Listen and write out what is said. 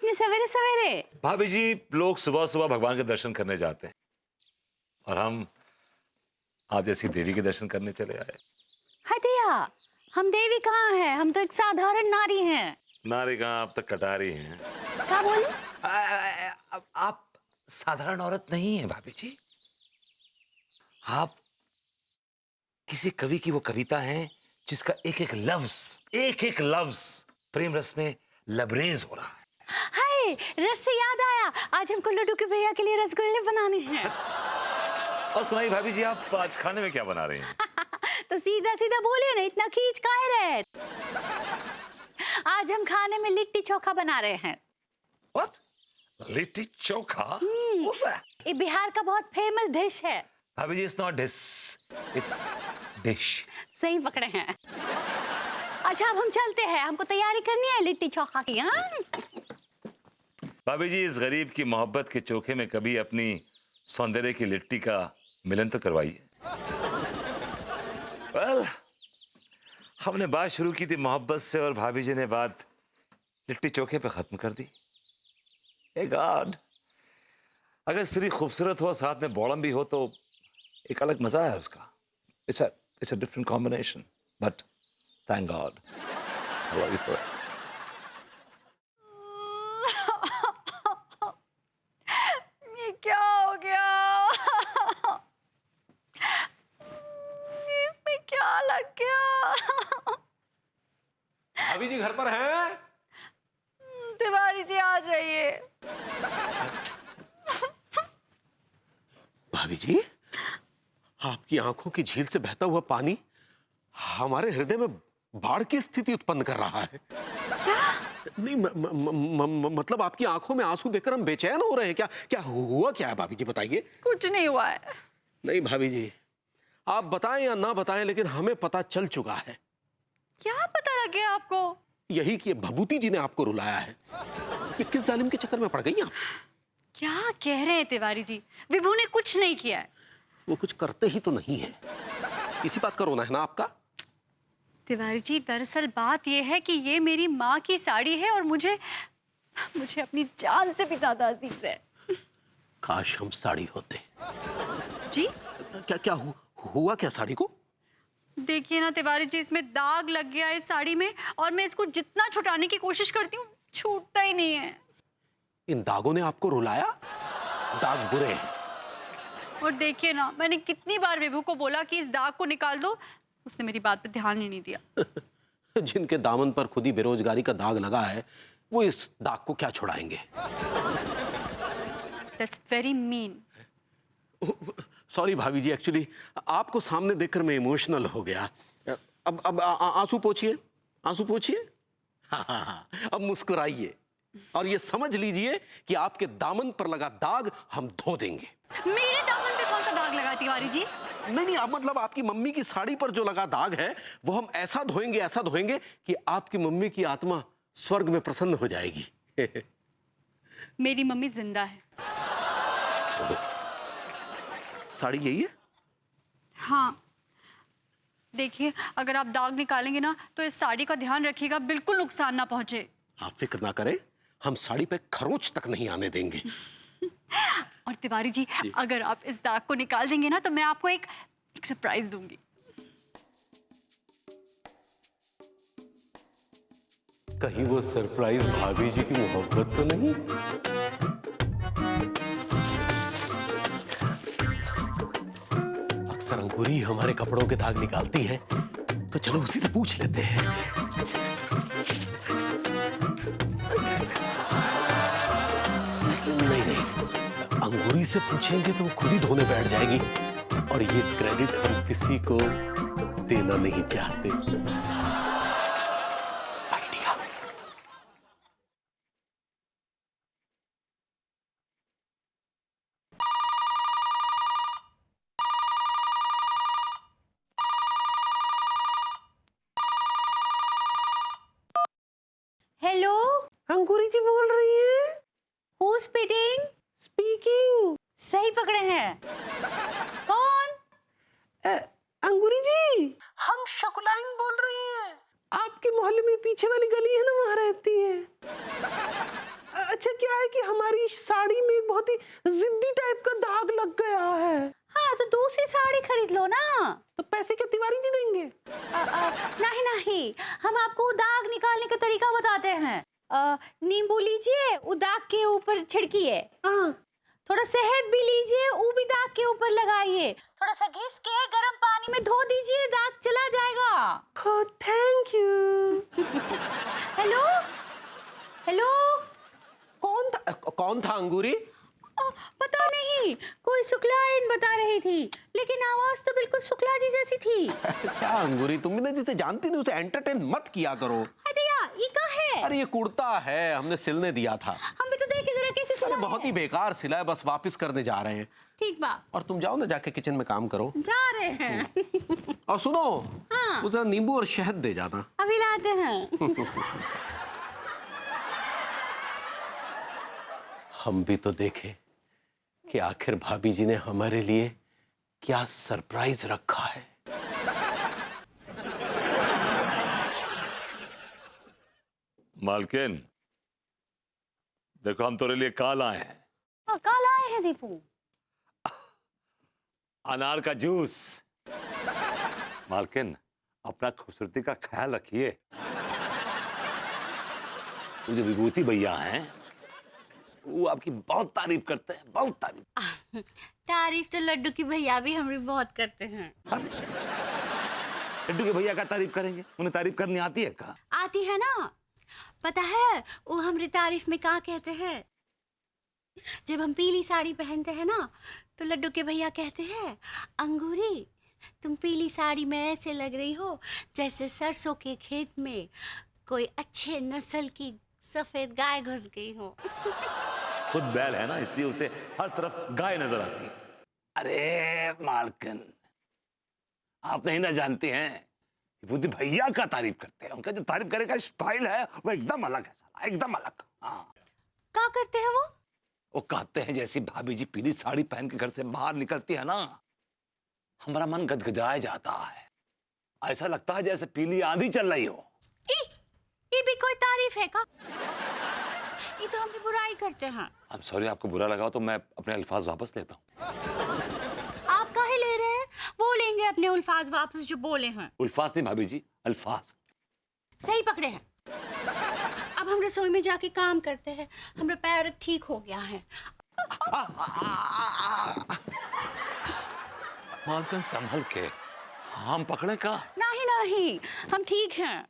इतनी सवेरे सवेरे? भाभी जी, लोग सुबह सुबह भगवान के दर्शन करने जाते हैं और हम आप जैसी देवी के दर्शन करने चले आए। हटिया, हम देवी कहाँ हैं? हम तो एक साधारण नारी हैं। नारी कहाँ, आप तक कटारी हैं। क्या बोले? आप साधारण औरत नहीं है भाभी जी। आप किसी कवि की वो कविता है जिसका एक एक लफ्ज प्रेम रस में लबरेज हो रहा है। हाय, रस से याद आया, आज हमको लड्डू के भैया के लिए रसगुल्ले बनाने हैं। और सुनाइए भाभी जी, आप आज खाने में क्या बना रहे हैं? तो सीधा सीधा बोलिए ना, इतना खींच काहे रहे? आज हम खाने में लिट्टी चोखा बना रहे हैं। What? Litti chokha? What's that? ये बिहार का बहुत फेमस डिश है। भाभी जी, it's not dish, it's dish. सही पकड़े हैं। अच्छा, अब हम चलते हैं, हमको तैयारी करनी है लिट्टी चोखा की। हाँ, भाभी जी, इस गरीब की मोहब्बत के चोखे में कभी अपनी सौंदर्य की लिट्टी का मिलन तो करवाइए। well, हमने बात शुरू की थी मोहब्बत से और भाभी जी ने बात लिट्टी चोखे पे खत्म कर दी। हे गॉड, अगर स्त्री खूबसूरत हो साथ में बॉडम भी हो तो एक अलग मजा है उसका। It's a different combination, but thank God. I love you for it. ये क्या हो गया? इसमें क्या लग गया? भाभी जी घर पर हैं? तिवारी जी आ जाइए। भाभी जी, आपकी आंखों की झील से बहता हुआ पानी हमारे हृदय में बाढ़ की स्थिति उत्पन्न कर रहा है। क्या? नहीं मतलब आपकी आंखों में आंसू देखकर हम बेचैन हो रहे हैं। क्या क्या हुआ, क्या है भाभी जी, बताइए। कुछ नहीं हुआ है। नहीं भाभी जी, आप बताएं या ना बताएं, लेकिन हमें पता चल चुका है। क्या पता लग गया आपको? यही कि भभूति जी ने आपको रुलाया है। ये किस जालिम के चक्कर में पड़ गई आप? क्या कह रहे हैं तिवारी जी? विभू ने कुछ नहीं किया है। वो कुछ करते ही तो नहीं है। इसी बात का रोना है ना आपका? तिवारी जी, दरअसल बात यह है कि ये मेरी माँ की साड़ी है और मुझे अपनी जान से भी ज्यादा अजीज है। काश हम साड़ी होते। जी? क्या क्या हुआ क्या साड़ी को? देखिए ना तिवारी जी, इसमें दाग लग गया है इस साड़ी में, और मैं इसको जितना छुटाने की कोशिश करती हूँ छूटता ही नहीं है। इन दागों ने आपको रुलाया? दाग बुरे हैं। और देखिए ना, मैंने कितनी बार विभू को बोला कि इस दाग को निकाल दो, उसने मेरी बात पे ध्यान ही नहीं दिया। जिनके दामन पर खुद ही बेरोजगारी का दाग लगा है, वो इस दाग को क्या छुड़ाएंगे? That's very mean. सॉरी भाभी जी, एक्चुअली आपको सामने देखकर मैं इमोशनल हो गया। अब आंसू पोंछिए, आंसू पोंछिए। हाँ, अब मुस्कुराइए और ये समझ लीजिए कि आपके दामन पर लगा दाग हम धो देंगे। मेरे दामन पे कौन सा दाग लगा तिवारी जी? नहीं, अब मतलब आपकी मम्मी की साड़ी पर जो लगा दाग है वो हम ऐसा धोएंगे कि आपकी मम्मी की आत्मा स्वर्ग में प्रसन्न हो जाएगी। मेरी मम्मी जिंदा है। साड़ी यही है? हाँ, देखिए, अगर आप दाग निकालेंगे ना तो इस साड़ी का ध्यान रखिएगा, बिल्कुल नुकसान ना पहुंचे। आप फिक्र ना करें, हम साड़ी पे खरोंच तक नहीं आने देंगे। और तिवारी जी, अगर आप इस दाग को निकाल देंगे ना तो मैं आपको एक सरप्राइज दूंगी। कहीं वो सरप्राइज भाभी जी की मोहब्बत तो नहीं? अक्सर अंकुरी हमारे कपड़ों के दाग निकालती है, तो चलो उसी से पूछ लेते हैं। नहीं, अंगूरी से पूछेंगे तो वो खुद ही धोने बैठ जाएगी, और ये क्रेडिट हम किसी को देना नहीं चाहते। आइडिया। हेलो, अंकुरी जी बोल रही हैं? Who speaking? स्पीकिंग। सही पकड़े हैं। कौन? अंकुरी जी, हम शकुलाइन बोल रही हैं। आपके मोहल्ले में पीछे वाली गली है ना, वहां रहती है। अच्छा क्या है कि हमारी साड़ी में एक बहुत ही जिद्दी टाइप का दाग लग गया है। हाँ तो दूसरी साड़ी खरीद लो ना। तो पैसे क्या तिवारी जी देंगे? नहीं नहीं, हम आपको दाग निकालने का तरीका बताते हैं। नींबू लीजिए, वो दाग के ऊपर छिड़किए। हाँ। थोड़ा शहद भी लीजिए, वो भी दाग के ऊपर लगाइए। थोड़ा सा घिस के गर्म पानी में धो दीजिए, दाग चला जाएगा। Oh thank you. Hello hello, कौन था अंगूरी? पता नहीं, कोई शुक्लायन बता रही थी, लेकिन आवाज तो बिल्कुल शुक्ला जी जैसी थी। क्या अंगूरी, तुम भी ना जिसे जानती नहीं उसे एंटरटेन मत किया करो। अदिया, ये का है? अरे ये कुर्ता है, हमने सिलने दिया था। हम भी तो देखे जरा कैसे सिला है। बहुत ही बेकार सिला है, बस वापस करने जा रहे हैं। ठीक बा, और तुम जाओ ना, जाके किचन में काम करो। जा रहे हैं। और सुनो, हाँ। उसे नींबू और शहद दे जाना। अभी लाते हैं। हम भी तो देखें कि आखिर भाभी जी ने हमारे लिए क्या सरप्राइज रखा है। मालकिन, देखो हम तेरे लिए काल आए हैं। कल आए हैं दीपू। अनार का जूस। मालकिन, अपना खूबसूरती का ख्याल रखिए। वो जो विभूति भैया हैं, वो आपकी बहुत तारीफ करते हैं, बहुत तारीफ। तारीफ तो लड्डू की भैया भी हमारी बहुत करते हैं। लड्डू के भैया का तारीफ करेंगे? उन्हें तारीफ करनी आती है क्या? आती है ना। पता है वो हमारी तारीफ में क्या कहते हैं? जब हम पीली साड़ी पहनते हैं ना, तो लड्डू के भैया कहते हैं, अंगूरी तुम पीली साड़ी में ऐसे लग रही हो जैसे सरसों के खेत में कोई अच्छे नस्ल की सफेद गाय घुस गई हो। खुद बैल है ना, इसलिए उसे हर तरफ गाय नजर आती है। अरे मालकिन, आप नहीं ना जानते हैं, बुद्धि भैया का तारीफ करते हैं। उनका जो तारीफ करे का स्टाइल है वो एकदम अलग है, एकदम अलग। हाँ, क्या करते हैं वो कहते हैं जैसी भाभी जी पीली साड़ी पहन के घर से बाहर निकलती है ना, हमारा मन गदगदाए जाता है। ऐसा लगता है जैसे पीली आंधी चल रही हो। ये भी कोई तारीफ है का? ये तो हमसे बुराई करते हैं। I'm sorry, आपको बुरा लगा तो मैं अपने अल्फाज वापस लेता हूँ। आप काहे ले रहे हैं? वो लेंगे अपने अल्फाज वापस जो बोले हैं। अल्फाज नहीं भाभी जी, अल्फाज। सही पकड़े हैं। अब हम रसोई में जाके काम करते हैं, हमारा पैर ठीक हो गया है। मालकिन संभल के, हम पकड़े का? नहीं नहीं, हम ठीक हैं।